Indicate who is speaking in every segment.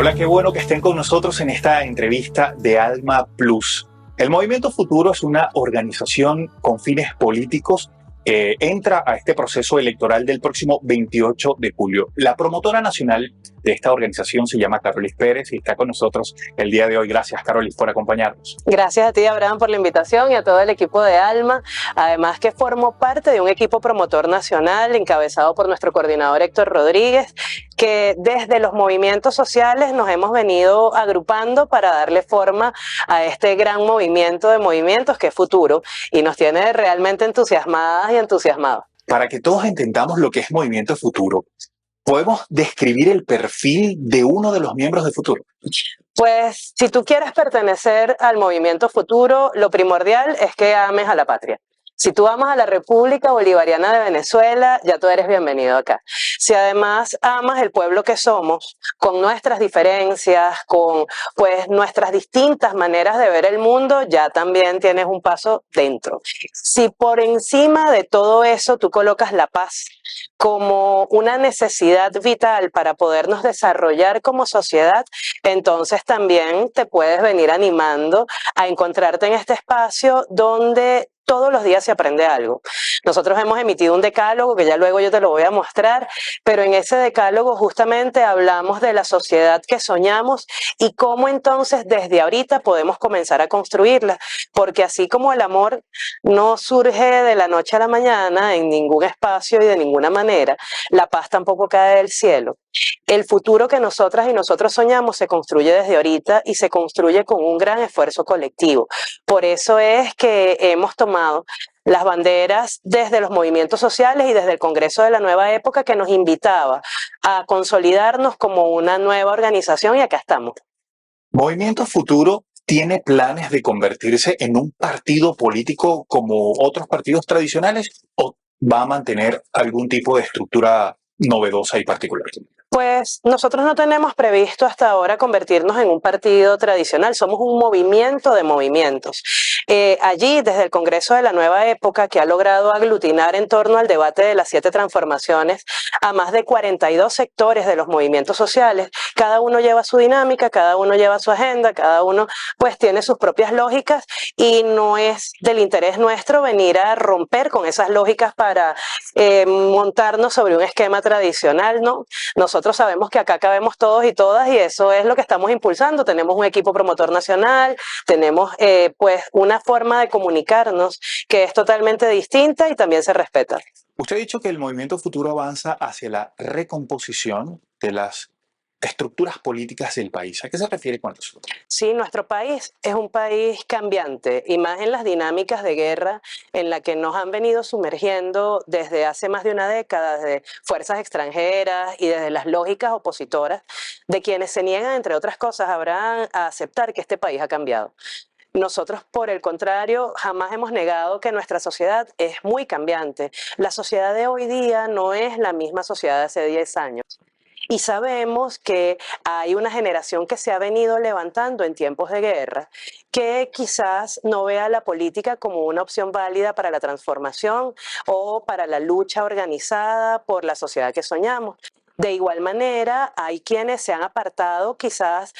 Speaker 1: Hola, qué bueno que estén con nosotros en esta entrevista de Alma Plus. El Movimiento Futuro es una organización con fines políticos que entra a este proceso electoral del próximo 28 de julio. La promotora nacional de esta organización se llama Carolis Pérez y está con nosotros el día de hoy. Gracias, Carolis, por acompañarnos.
Speaker 2: Gracias a ti, Abraham, por la invitación y a todo el equipo de Alma. Además que formo parte de un equipo promotor nacional encabezado por nuestro coordinador Héctor Rodríguez, que desde los movimientos sociales nos hemos venido agrupando para darle forma a este gran movimiento de movimientos que es Futuro y nos tiene realmente entusiasmadas y entusiasmados.
Speaker 1: Para que todos entendamos lo que es Movimiento Futuro, ¿podemos describir el perfil de uno de los miembros de Futuro?
Speaker 2: Pues si tú quieres pertenecer al Movimiento Futuro, lo primordial es que ames a la patria. Si tú amas a la República Bolivariana de Venezuela, ya tú eres bienvenido acá. Si además amas el pueblo que somos, con nuestras diferencias, con pues nuestras distintas maneras de ver el mundo, ya también tienes un paso dentro. Si por encima de todo eso tú colocas la paz como una necesidad vital para podernos desarrollar como sociedad, entonces también te puedes venir animando a encontrarte en este espacio donde todos los días se aprende algo. Nosotros hemos emitido un decálogo que ya luego yo te lo voy a mostrar, pero en ese decálogo justamente hablamos de la sociedad que soñamos y cómo entonces desde ahorita podemos comenzar a construirla, porque así como el amor no surge de la noche a la mañana en ningún espacio y de ninguna manera, la paz tampoco cae del cielo. El futuro que nosotras y nosotros soñamos se construye desde ahorita y se construye con un gran esfuerzo colectivo. Por eso es que hemos tomado las banderas desde los movimientos sociales y desde el Congreso de la Nueva Época que nos invitaba a consolidarnos como una nueva organización y acá estamos.
Speaker 1: Movimiento Futuro tiene planes de convertirse en un partido político como otros partidos tradicionales o va a mantener algún tipo de estructura novedosa y particular.
Speaker 2: Pues nosotros no tenemos previsto hasta ahora convertirnos en un partido tradicional, somos un movimiento de movimientos. Allí, desde el Congreso de la Nueva Época, que ha logrado aglutinar en torno al debate de las 7 transformaciones a más de 42 sectores de los movimientos sociales, cada uno lleva su dinámica, cada uno lleva su agenda, cada uno pues tiene sus propias lógicas y no es del interés nuestro venir a romper con esas lógicas para montarnos sobre un esquema tradicional, ¿no? Nosotros sabemos que acá cabemos todos y todas y eso es lo que estamos impulsando. Tenemos un equipo promotor nacional, tenemos pues una forma de comunicarnos que es totalmente distinta y también se respeta.
Speaker 1: Usted ha dicho que el Movimiento Futuro avanza hacia la recomposición de las estructuras políticas del país. ¿A qué se refiere con eso?
Speaker 2: Sí, nuestro país es un país cambiante y más en las dinámicas de guerra en la que nos han venido sumergiendo desde hace más de una década, desde fuerzas extranjeras y desde las lógicas opositoras de quienes se niegan, entre otras cosas, Abraham, a aceptar que este país ha cambiado. Nosotros, por el contrario, jamás hemos negado que nuestra sociedad es muy cambiante. La sociedad de hoy día no es la misma sociedad de hace 10 años. Y sabemos que hay una generación que se ha venido levantando en tiempos de guerra, que quizás no vea la política como una opción válida para la transformación o para la lucha organizada por la sociedad que soñamos. De igual manera, hay quienes se han apartado quizás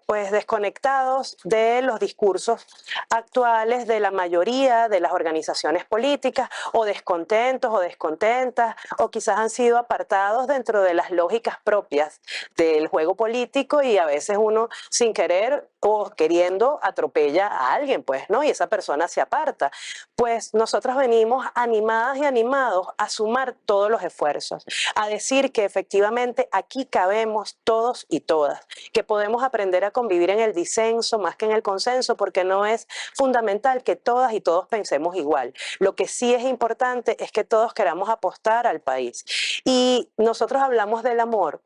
Speaker 2: pues desconectados de los discursos actuales de la mayoría de las organizaciones políticas o descontentos o descontentas o quizás han sido apartados dentro de las lógicas propias del juego político y a veces uno sin querer o queriendo atropella a alguien, pues, ¿no? Y esa persona se aparta. Pues nosotros venimos animadas y animados a sumar todos los esfuerzos, a decir que efectivamente aquí cabemos todos y todas, que podemos aprender a convivir en el disenso más que en el consenso, porque no es fundamental que todas y todos pensemos igual. Lo que sí es importante es que todos queramos apostar al país. Y nosotros hablamos del amor,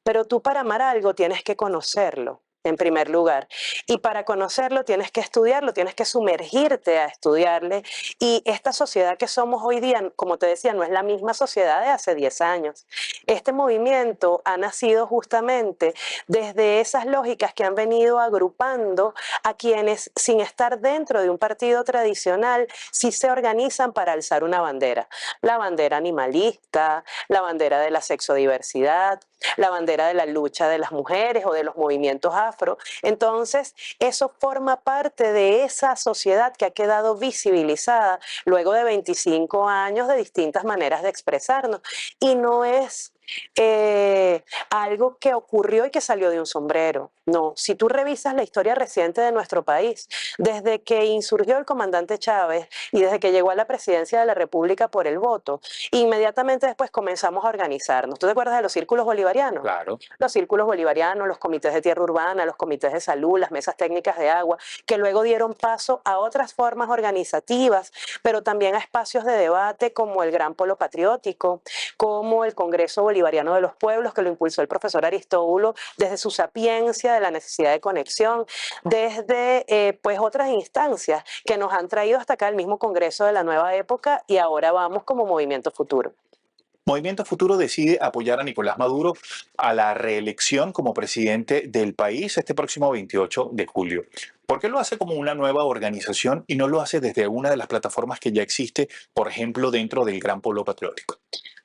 Speaker 2: pero tú para amar algo tienes que conocerlo. En primer lugar. Y para conocerlo tienes que estudiarlo, tienes que sumergirte a estudiarle. Y esta sociedad que somos hoy día, como te decía, no es la misma sociedad de hace 10 años. Este movimiento ha nacido justamente desde esas lógicas que han venido agrupando a quienes, sin estar dentro de un partido tradicional, sí se organizan para alzar una bandera. La bandera animalista, la bandera de la sexodiversidad, la bandera de la lucha de las mujeres o de los movimientos afro. Entonces, eso forma parte de esa sociedad que ha quedado visibilizada luego de 25 años de distintas maneras de expresarnos. Y no es algo que ocurrió y que salió de un sombrero. No, si tú revisas la historia reciente de nuestro país, desde que insurgió el comandante Chávez y desde que llegó a la presidencia de la República por el voto, inmediatamente después comenzamos a organizarnos. ¿Tú te acuerdas de los círculos bolivarianos?
Speaker 1: Claro.
Speaker 2: Los círculos bolivarianos, los comités de tierra urbana, los comités de salud, las mesas técnicas de agua, que luego dieron paso a otras formas organizativas, pero también a espacios de debate como el Gran Polo Patriótico, como el Congreso Bolivariano de los Pueblos, que lo impulsó el profesor Aristóbulo desde su sapiencia de la necesidad de conexión, desde pues otras instancias que nos han traído hasta acá el mismo Congreso de la Nueva Época y ahora vamos como Movimiento Futuro.
Speaker 1: Movimiento Futuro decide apoyar a Nicolás Maduro a la reelección como presidente del país este próximo 28 de julio. ¿Por qué lo hace como una nueva organización y no lo hace desde una de las plataformas que ya existe, por ejemplo, dentro del Gran Polo Patriótico?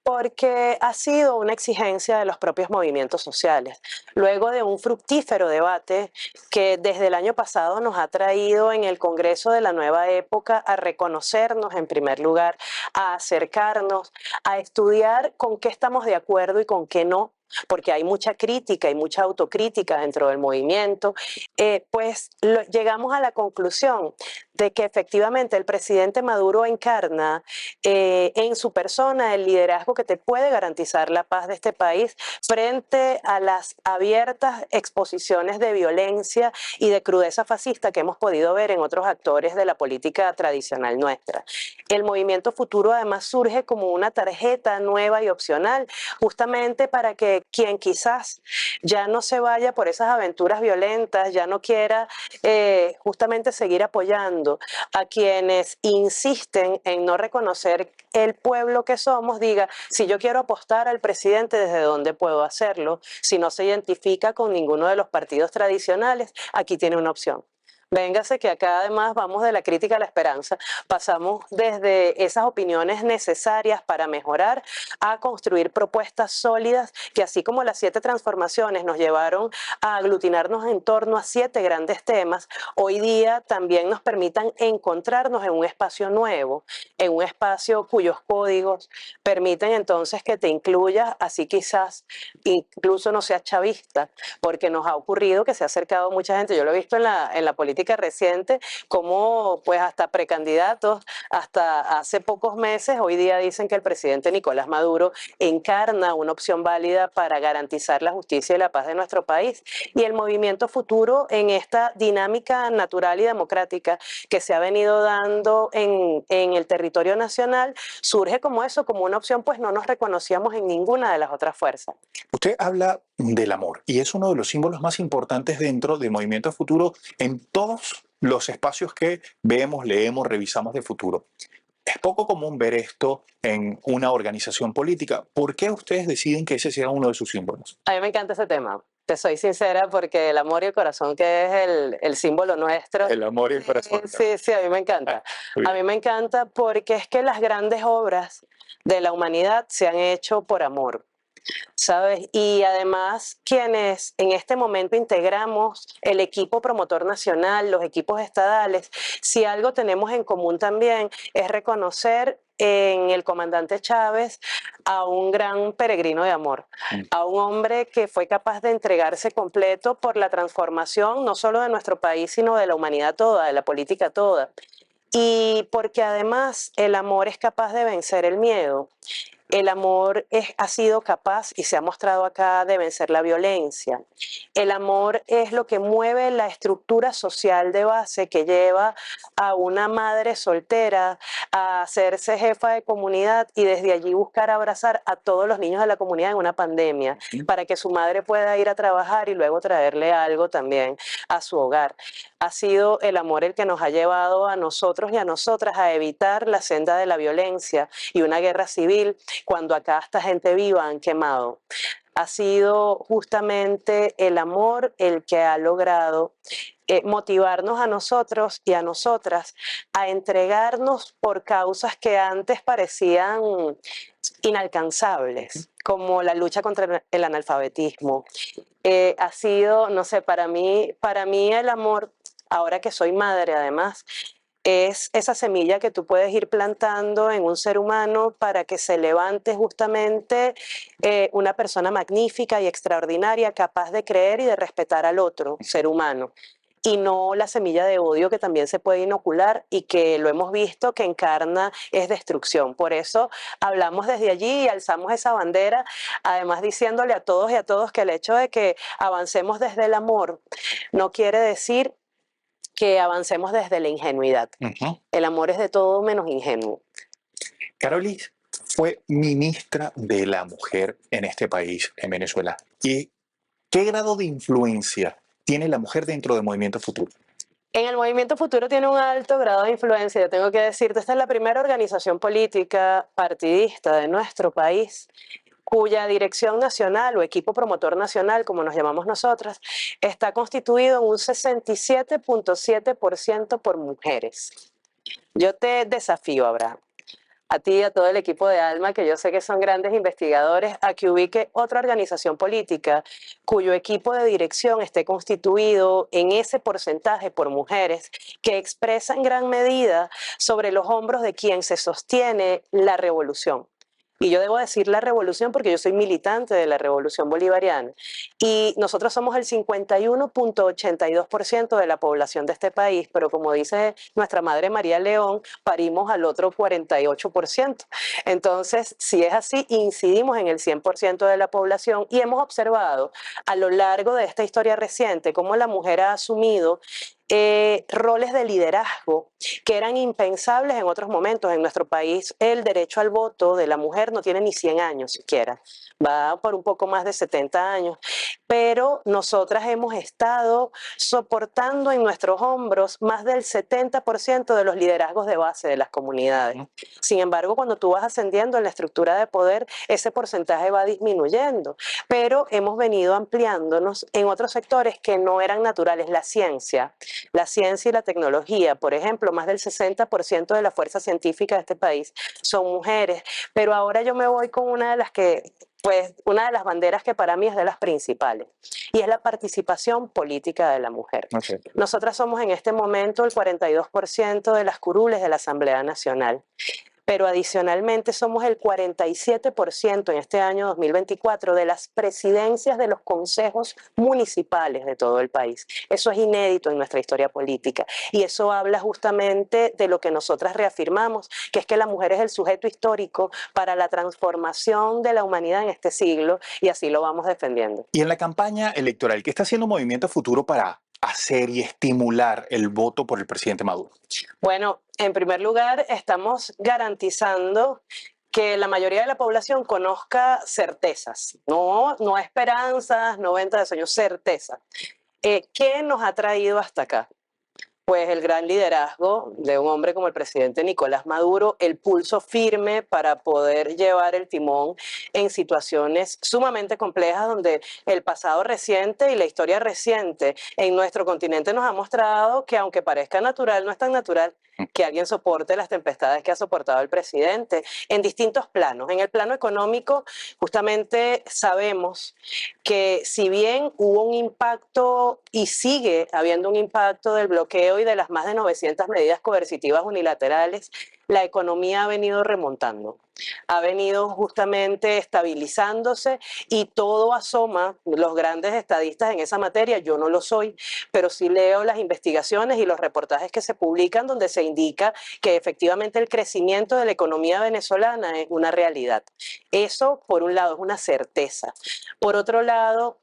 Speaker 2: Porque ha sido una exigencia de los propios movimientos sociales. Luego de un fructífero debate que desde el año pasado nos ha traído en el Congreso de la Nueva Época a reconocernos en primer lugar, a acercarnos, a estudiar con qué estamos de acuerdo y con qué no, porque hay mucha crítica y mucha autocrítica dentro del movimiento, llegamos a la conclusión de que efectivamente el presidente Maduro encarna en su persona el liderazgo que te puede garantizar la paz de este país frente a las abiertas exposiciones de violencia y de crudeza fascista que hemos podido ver en otros actores de la política tradicional nuestra. El Movimiento Futuro además surge como una tarjeta nueva y opcional, justamente para que quien quizás ya no se vaya por esas aventuras violentas, ya no quiera justamente seguir apoyando a quienes insisten en no reconocer el pueblo que somos, diga, si yo quiero apostar al presidente, ¿desde dónde puedo hacerlo? Si no se identifica con ninguno de los partidos tradicionales, aquí tiene una opción. Véngase que acá además vamos de la crítica a la esperanza, pasamos desde esas opiniones necesarias para mejorar a construir propuestas sólidas que así como las 7 transformaciones nos llevaron a aglutinarnos en torno a 7 grandes temas, hoy día también nos permitan encontrarnos en un espacio nuevo, en un espacio cuyos códigos permiten entonces que te incluyas, así quizás incluso no seas chavista, porque nos ha ocurrido que se ha acercado mucha gente, yo lo he visto en la política reciente, como pues hasta precandidatos, hasta hace pocos meses, hoy día dicen que el presidente Nicolás Maduro encarna una opción válida para garantizar la justicia y la paz de nuestro país. Y el Movimiento Futuro en esta dinámica natural y democrática que se ha venido dando en el territorio nacional, surge como eso, como una opción, pues no nos reconocíamos en ninguna de las otras fuerzas.
Speaker 1: Usted habla del amor y es uno de los símbolos más importantes dentro del Movimiento Futuro en todos los espacios que vemos, leemos, revisamos de futuro. Es poco común ver esto en una organización política. ¿Por qué ustedes deciden que ese sea uno de sus símbolos?
Speaker 2: A mí me encanta ese tema. Te soy sincera porque el amor y el corazón, que es el símbolo nuestro.
Speaker 1: El amor y el corazón.
Speaker 2: Sí, a mí me encanta. A mí me encanta porque es que las grandes obras de la humanidad se han hecho por amor. ¿Sabes? Y además quienes en este momento integramos el equipo promotor nacional, los equipos estadales, si algo tenemos en común también es reconocer en el comandante Chávez a un gran peregrino de amor, a un hombre que fue capaz de entregarse completo por la transformación no solo de nuestro país, sino de la humanidad toda, de la política toda. Y porque además el amor es capaz de vencer el miedo. El amor ha sido capaz, y se ha mostrado acá, de vencer la violencia. El amor es lo que mueve la estructura social de base que lleva a una madre soltera a hacerse jefa de comunidad y desde allí buscar abrazar a todos los niños de la comunidad en una pandemia para que su madre pueda ir a trabajar y luego traerle algo también a su hogar. Ha sido el amor el que nos ha llevado a nosotros y a nosotras a evitar la senda de la violencia y una guerra civil cuando acá esta gente viva han quemado. Ha sido justamente el amor el que ha logrado motivarnos a nosotros y a nosotras a entregarnos por causas que antes parecían inalcanzables, como la lucha contra el analfabetismo. Ha sido, no sé, para mí el amor, ahora que soy madre además, es esa semilla que tú puedes ir plantando en un ser humano para que se levante justamente una persona magnífica y extraordinaria, capaz de creer y de respetar al otro ser humano. Y no la semilla de odio que también se puede inocular y que lo hemos visto que encarna es destrucción. Por eso hablamos desde allí y alzamos esa bandera, además diciéndole a todos y a todos que el hecho de que avancemos desde el amor no quiere decir que avancemos desde la ingenuidad. El amor es de todo menos ingenuo.
Speaker 1: Carolis fue ministra de la mujer en este país, en Venezuela. ¿Y qué grado de influencia tiene la mujer dentro del Movimiento Futuro?
Speaker 2: En el Movimiento Futuro tiene un alto grado de influencia. Yo tengo que decirte, esta es la primera organización política partidista de nuestro país cuya dirección nacional o equipo promotor nacional, como nos llamamos nosotras, está constituido en un 67.7% por mujeres. Yo te desafío, Abraham, a ti y a todo el equipo de Alma, que yo sé que son grandes investigadores, a que ubique otra organización política cuyo equipo de dirección esté constituido en ese porcentaje por mujeres que expresa en gran medida sobre los hombros de quien se sostiene la revolución. Y yo debo decir la revolución porque yo soy militante de la revolución bolivariana. Y nosotros somos el 51.82% de la población de este país, pero como dice nuestra madre María León, parimos al otro 48%. Entonces, si es así, incidimos en el 100% de la población y hemos observado a lo largo de esta historia reciente cómo la mujer ha asumido roles de liderazgo que eran impensables en otros momentos. En nuestro país el derecho al voto de la mujer no tiene ni 100 años siquiera, va por un poco más de 70 años, pero nosotras hemos estado soportando en nuestros hombros más del 70% de los liderazgos de base de las comunidades. Sin embargo, cuando tú vas ascendiendo en la estructura de poder, ese porcentaje va disminuyendo, pero hemos venido ampliándonos en otros sectores que no eran naturales. La ciencia y la tecnología, por ejemplo, más del 60% de la fuerza científica de este país son mujeres, pero ahora yo me voy con una de las banderas que para mí es de las principales, y es la participación política de la mujer.
Speaker 1: Okay.
Speaker 2: Nosotras somos en este momento el 42% de las curules de la Asamblea Nacional, pero adicionalmente somos el 47% en este año 2024 de las presidencias de los consejos municipales de todo el país. Eso es inédito en nuestra historia política y eso habla justamente de lo que nosotras reafirmamos, que es que la mujer es el sujeto histórico para la transformación de la humanidad en este siglo, y así lo vamos defendiendo.
Speaker 1: Y en la campaña electoral, ¿qué está haciendo Movimiento Futuro para hacer y estimular el voto por el presidente Maduro?
Speaker 2: Bueno, en primer lugar, estamos garantizando que la mayoría de la población conozca certezas, no esperanzas, no venta de sueños, certezas. ¿Qué nos ha traído hasta acá? Pues el gran liderazgo de un hombre como el presidente Nicolás Maduro, el pulso firme para poder llevar el timón en situaciones sumamente complejas donde el pasado reciente y la historia reciente en nuestro continente nos ha mostrado que aunque parezca natural, no es tan natural que alguien soporte las tempestades que ha soportado el presidente en distintos planos. En el plano económico, justamente sabemos que si bien hubo un impacto y sigue habiendo un impacto del bloqueo y de las más de 900 medidas coercitivas unilaterales, la economía ha venido remontando, ha venido justamente estabilizándose y todo asoma, los grandes estadistas en esa materia, yo no lo soy, pero sí leo las investigaciones y los reportajes que se publican donde se indica que efectivamente el crecimiento de la economía venezolana es una realidad. Eso, por un lado, es una certeza. Por otro lado,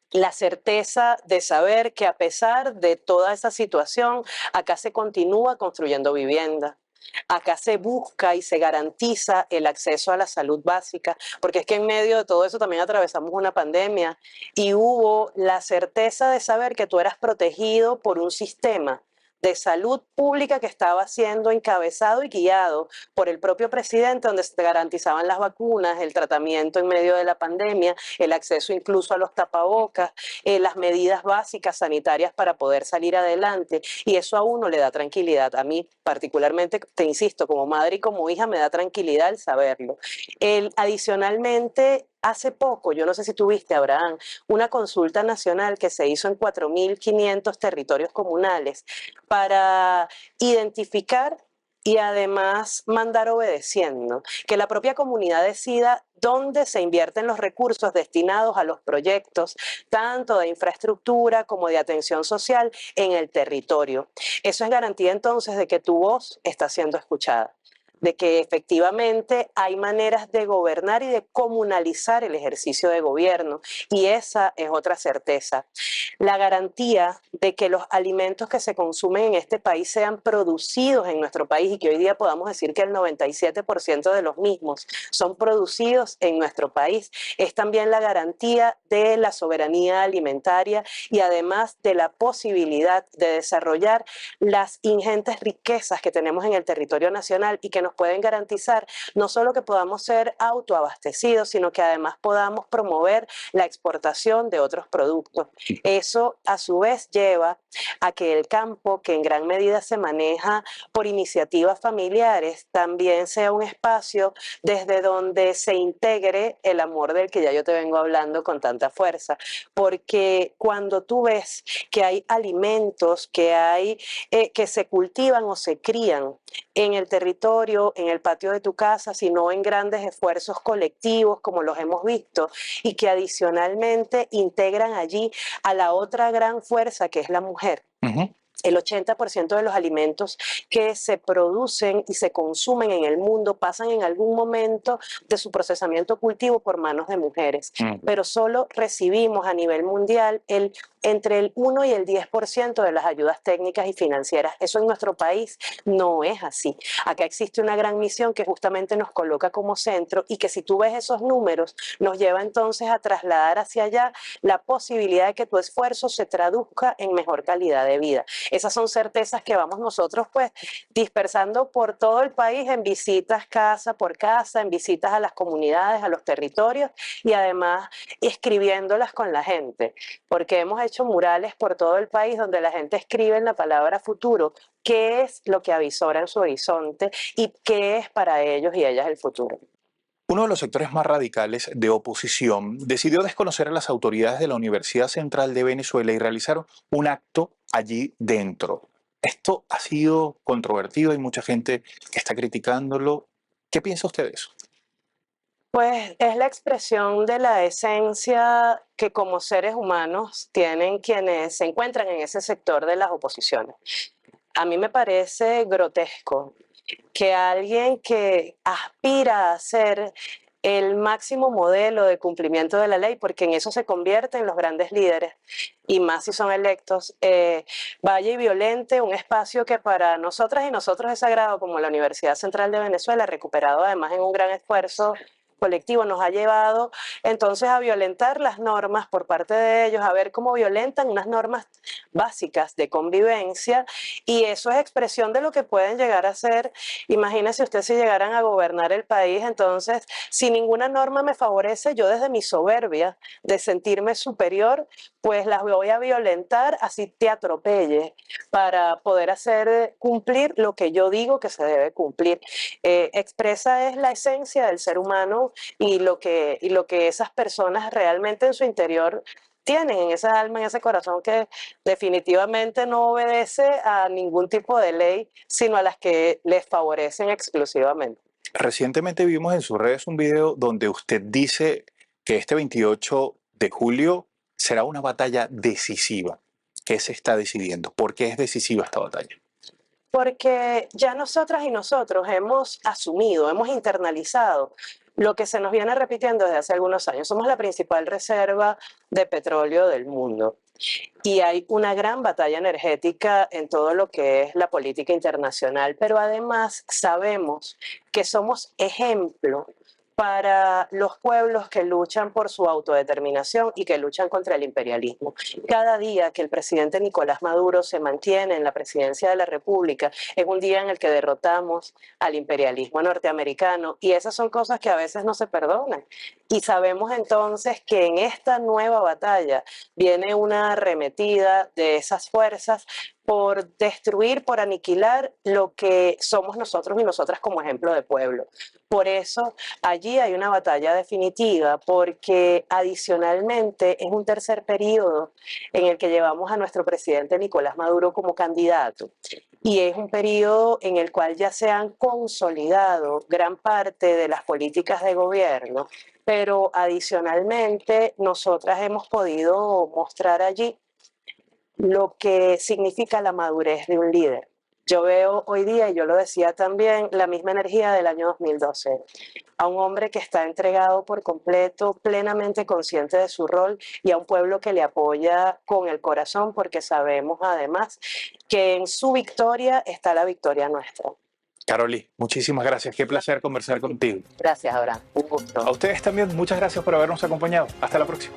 Speaker 2: la certeza de saber que a pesar de toda esa situación, acá se continúa construyendo vivienda. Acá se busca y se garantiza el acceso a la salud básica, porque es que en medio de todo eso también atravesamos una pandemia y hubo la certeza de saber que tú eras protegido por un sistema de salud pública que estaba siendo encabezado y guiado por el propio presidente, donde se garantizaban las vacunas, el tratamiento en medio de la pandemia, el acceso incluso a los tapabocas, las medidas básicas sanitarias para poder salir adelante, y eso a uno le da tranquilidad. A mí particularmente, te insisto, como madre y como hija me da tranquilidad el saberlo. Adicionalmente, hace poco, yo no sé si tuviste, Abraham, una consulta nacional que se hizo en 4.500 territorios comunales para identificar y además mandar obedeciendo, que la propia comunidad decida dónde se invierten los recursos destinados a los proyectos, tanto de infraestructura como de atención social en el territorio. Eso es garantía entonces de que tu voz está siendo escuchada, de que efectivamente hay maneras de gobernar y de comunalizar el ejercicio de gobierno. Y esa es otra certeza. La garantía de que los alimentos que se consumen en este país sean producidos en nuestro país y que hoy día podamos decir que el 97% de los mismos son producidos en nuestro país, es también la garantía de la soberanía alimentaria y además de la posibilidad de desarrollar las ingentes riquezas que tenemos en el territorio nacional y que nos pueden garantizar no solo que podamos ser autoabastecidos, sino que además podamos promover la exportación de otros productos. Eso a su vez lleva a que el campo, que en gran medida se maneja por iniciativas familiares, también sea un espacio desde donde se integre el amor del que ya yo te vengo hablando con tanta fuerza. Porque cuando tú ves que hay alimentos, que se cultivan o se crían en el territorio, en el patio de tu casa, sino en grandes esfuerzos colectivos como los hemos visto y que adicionalmente integran allí a la otra gran fuerza que es la mujer. El 80% de los alimentos que se producen y se consumen en el mundo pasan en algún momento de su procesamiento cultivo por manos de mujeres, pero solo recibimos a nivel mundial entre el 1 y el 10% de las ayudas técnicas y financieras. Eso en nuestro país no es así. Acá existe una gran misión que justamente nos coloca como centro y que si tú ves esos números nos lleva entonces a trasladar hacia allá la posibilidad de que tu esfuerzo se traduzca en mejor calidad de vida. Esas son certezas que vamos nosotros pues dispersando por todo el país en visitas casa por casa, en visitas a las comunidades, a los territorios y además escribiéndolas con la gente, porque hemos hecho murales por todo el país donde la gente escribe en la palabra futuro qué es lo que avisora en su horizonte y qué es para ellos y ellas el futuro.
Speaker 1: Uno de los sectores más radicales de oposición decidió desconocer a las autoridades de la Universidad Central de Venezuela y realizaron un acto allí dentro. Esto ha sido controvertido, hay mucha gente que está criticándolo. ¿Qué piensa usted de eso?
Speaker 2: Pues es la expresión de la esencia que como seres humanos tienen quienes se encuentran en ese sector de las oposiciones. A mí me parece grotesco que alguien que aspira a ser el máximo modelo de cumplimiento de la ley, porque en eso se convierten en los grandes líderes, y más si son electos, vaya y violente un espacio que para nosotras y nosotros es sagrado, como la Universidad Central de Venezuela, recuperado además en un gran esfuerzo colectivo, nos ha llevado entonces a violentar las normas por parte de ellos, a ver cómo violentan unas normas básicas de convivencia, y eso es expresión de lo que pueden llegar a ser. Imagínese usted si llegaran a gobernar el país, entonces si ninguna norma me favorece, yo desde mi soberbia de sentirme superior, pues las voy a violentar así te atropelle para poder hacer cumplir lo que yo digo que se debe cumplir. Expresa es la esencia del ser humano y lo que esas personas realmente en su interior tienen, en esa alma, en ese corazón que definitivamente no obedece a ningún tipo de ley, sino a las que les favorecen exclusivamente.
Speaker 1: Recientemente vimos en sus redes un video donde usted dice que este 28 de julio será una batalla decisiva. ¿Qué se está decidiendo? ¿Por qué es decisiva esta batalla?
Speaker 2: Porque ya nosotras y nosotros hemos asumido, hemos internalizado lo que se nos viene repitiendo desde hace algunos años. Somos la principal reserva de petróleo del mundo y hay una gran batalla energética en todo lo que es la política internacional, pero además sabemos que somos ejemplo para los pueblos que luchan por su autodeterminación y que luchan contra el imperialismo. Cada día que el presidente Nicolás Maduro se mantiene en la presidencia de la República es un día en el que derrotamos al imperialismo norteamericano, y esas son cosas que a veces no se perdonan. Y sabemos entonces que en esta nueva batalla viene una arremetida de esas fuerzas por destruir, por aniquilar lo que somos nosotros y nosotras como ejemplo de pueblo. Por eso allí hay una batalla definitiva, porque adicionalmente es un tercer periodo en el que llevamos a nuestro presidente Nicolás Maduro como candidato. Y es un periodo en el cual ya se han consolidado gran parte de las políticas de gobierno, pero adicionalmente nosotras hemos podido mostrar allí lo que significa la madurez de un líder. Yo veo hoy día, y yo lo decía también, la misma energía del año 2012, a un hombre que está entregado por completo, plenamente consciente de su rol, y a un pueblo que le apoya con el corazón, porque sabemos además que en su victoria está la victoria nuestra.
Speaker 1: Carolí, muchísimas gracias. Qué placer conversar contigo.
Speaker 2: Gracias, Abraham. Un gusto.
Speaker 1: A ustedes también, muchas gracias por habernos acompañado. Hasta la próxima.